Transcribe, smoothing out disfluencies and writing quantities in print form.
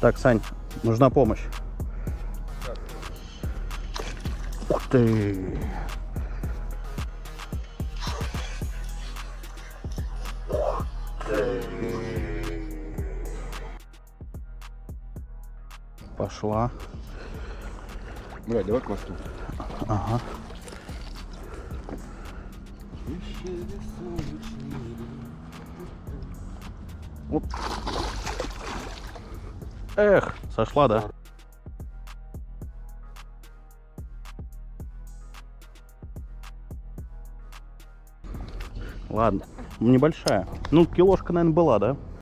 Так, Сань, нужна помощь. Ух ты! Ух ты! Пошла. Блядь, давай к мосту. Ага. Оп. Эх, сошла, да? Ладно, небольшая. Ну, килошка, наверное, была, да?